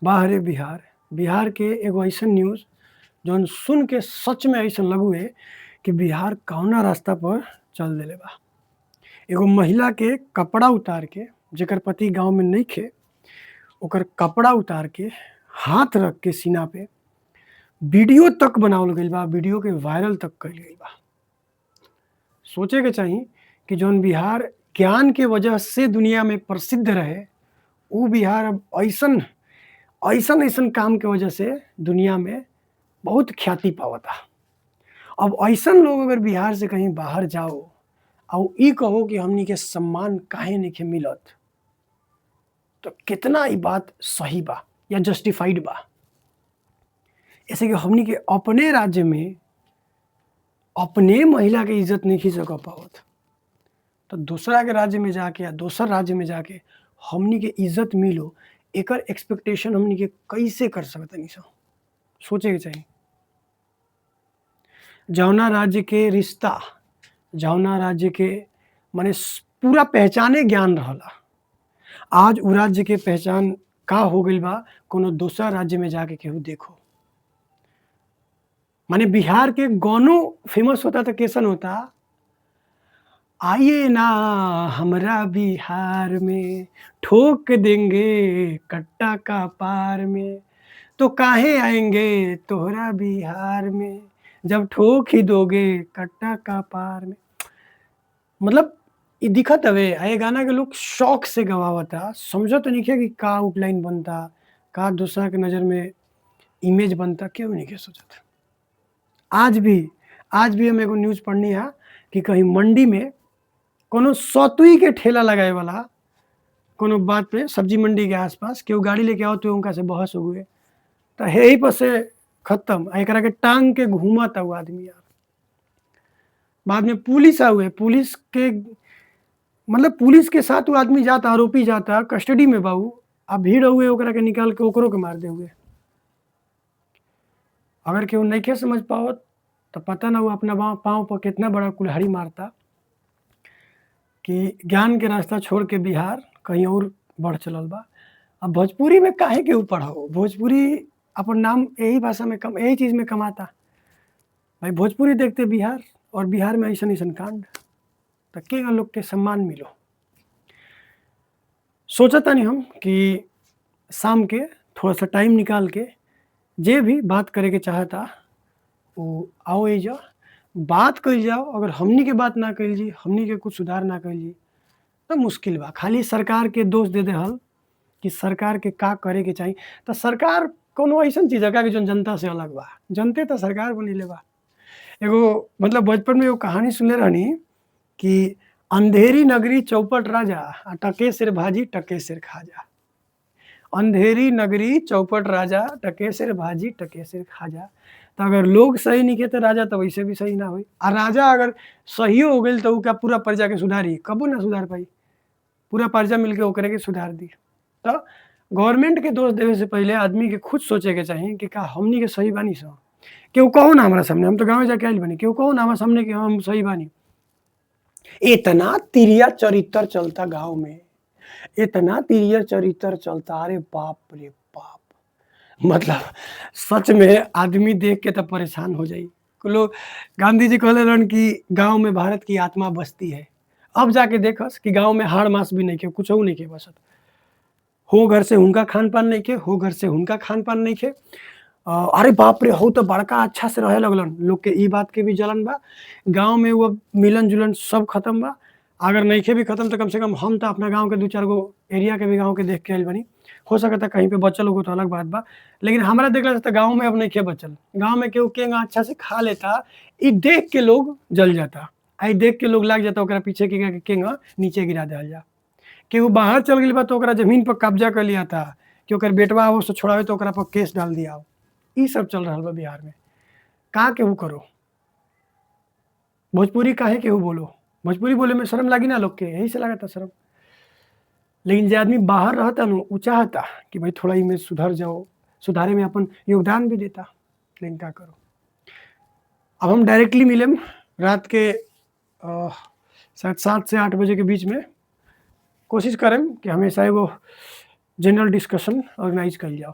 बाहरे बिहार, बिहार के एगो अइसन न्यूज़ जौन सुन के सच में अइसन लगुए कि बिहार कौना रास्ता पर चल देले बा। एगो महिला के कपड़ा उतार के जेकर पति गाँव में नइखे, ओकर कपड़ा उतार के हाथ रख के सीना पे वीडियो तक बनावल गइल बा, वीडियो के वायरल तक कइल गइल बा। सोचे के चाही कि जौन बिहार ज्ञान के वजह से दुनिया में प्रसिद्ध रहे, उ बिहार अब अइसन काम के वजह से दुनिया में बहुत ख्याति पावता। अब अइसन लोग अगर बिहार से कहीं बाहर जाओ और ई कहो कि हमनी के सम्मान काहे नइखे मिलत, तो कितना ई बात सही बा या जस्टिफाइड बा। ऐसे कि हमनी के अपने राज्य में अपने महिला के इज्जत नइखे सक पावत, तो दूसरा के राज्य में जाके या दोसर राज्य में जाके हमनी के इज्जत मिलो, एकर एक्सपेक्टेशन हमनी के कैसे कर सकतानी सन? सोचे के चाही। जौना राज्य के रिश्ता, जौना राज्य के माने पूरा पहचाने ज्ञान रहला, आज उ राज्य के पहचान का हो गइल बा कोनो दूसरा राज्य में जाके केहू देखो। माने बिहार के गानो फेमस होता तो कैसन होता? आइए ना हमरा बिहार में, ठोक देंगे कट्टा का पार में, तो काहे आएंगे तोहरा बिहार में, जब ठोक ही दोगे कट्टा का पार में। मतलब इ दिखत हवे, आ ये गाना के लोग शौक से गवावता, समझत नइखे कि का आउटलाइन बनता, का दूसरा के नज़र में इमेज बनता, केहू नइखे सोचत। आज भी हम एगो न्यूज़ पढ़नी हा कि कहीं मंडी में कोनो सतुई के ठेला लगाए वाला कोनो बात पे, सब्जी मंडी के आस-पास केहू गाड़ी लेके आवत हुए, उनका से बहस हो गए, तो यही पर से खत्म। आ एकरा के टांग के घूमता उ आदमी यार। बाद में पुलिस आउए, पुलिस के मतलब पुलिस के साथ उ आदमी जाता, आरोपी जाता, कस्टडी में बा उ, आ भीड़ हउए ओकरा के निकाल के ओकरो के मार देउए। अगर केहू नइखे समझ पावत, तो पता ना उ अपना पाँव पर कितना बड़ा कुल्हाड़ी मारता कि ज्ञान के रास्ता छोड़ के बिहार कहीं और बढ़ चलल बा। अब भोजपुरी में काहे केहू पढ़ाओ? भोजपुरी अपन नाम यही भाषा में यही चीज़ में कमाता। भाई भोजपुरी देखते बिहार, और बिहार में अइसन-अइसन कांड, तो केगा लोग के सम्मान मिलो। सोचतानी हम कि शाम के थोड़ा-सा टाइम निकाल के जे भी बात करे के चाहता, उ आओ एइजा, बात कइल जाओ। अगर हमनी के बात ना कइल जी, हमनी के कुछ सुधार ना कइल जी, तो मुश्किल बा। खाली सरकार के दोष दे देहल कि सरकार के का करे के चाही, तो सरकार कोनो अइसन चीज़ है का कि जौन जनता से अलग बा? जनते तो सरकार बनइले बा। एगो मतलब बचपन में एगो कहानी सुनले रहनी कि अंधेरी नगरी चौपट राजा, आ टके सिर भाजी टके सिर खाजा। अंधेरी नगरी चौपट राजा, टके सिर भाजी टके सिर खाजा। तो अगर लोग सही नइखे तो राजा तो वैसे भी सही ना होई, आ राजा अगर सहियो हो गइल तो उ का पूरा प्रजा के सुधारी? कबो ना सुधार पाई। पूरा प्रजा मिलके ओकरे के सुधार दी। तो गवर्नमेंट के दोष देवे से पहिले आदमी के खुद सोचे के चाही कि का हमनी के सही बानी सन? केहू कहो ना हमरा सामने, हम तो गाँवे जाके आइल बानी, केहू कहो ना हमरा सामने कि हम सही बानी। इतना तिरिया चरित्र चलता गाँव में, इतना तिरिया चरित्र चलता, अरे बाप रे बाप! मतलब सच में आदमी देख के तो परेशान हो जाई। लोग, गांधी जी कहले रहन कि गाँव में भारत की आत्मा बसती है। अब जाके देखस कि गाँव में हाड़ मास भी नइखे, कुछऊ नइखे बसत। हो घर से हुनका खान-पान नइखे, हो घर से हुनका खान-पान नइखे। अरे बाप रे! हऊ तो बड़का अच्छा से रहे लगलन। लोग के ई बात के भी जलन बा। गाँव में उ अब मिलन-जुलन सब खत्म बा। अगर नइखे भी खत्म तो कम से कम हम तो अपना गाँव के 2-4 गो एरिया के भी गाँव के देख के आइल बानी। हो सकता कहीं पे बचल होखे तो अलग बात बा। लेकिन हमरा देखला से तो गाँव में अब नइखे बचल। गाँव में केहू केंगा अच्छा से खा लेता, ई देख के लोग जल जाता। आ ई देख के लोग लाग जाता ओकरा पीछे कि केंगा नीचे गिरा देहल जा। केहू बाहर चल गइल बा तो ओकरा ज़मीन पर कब्जा कर लियाता कि ओकर बेटवा आवो से छोड़ावे तो ओकरा पर केस डाल दियाओ। ई सब चल रहल बा बिहार में। का केहू करो? भोजपुरी काहे केहू बोलो? भोजपुरी बोले में शर्म लागी ना लोग के? यही से लागता शर्म। लेकिन जे आदमी बाहर रहता नु, उ चाहता कि भाई थोड़ा इमेज सुधर जाओ, सुधारे में अपन योगदान भी देता, लेकिन का करो? अब हम डायरेक्टली मिलेम रात के शायद 7 से 8 बजे के बीच में। कोशिश करेम कि हमेशा एगो जनरल डिस्कशन ऑर्गेनाइज कइल जाओ।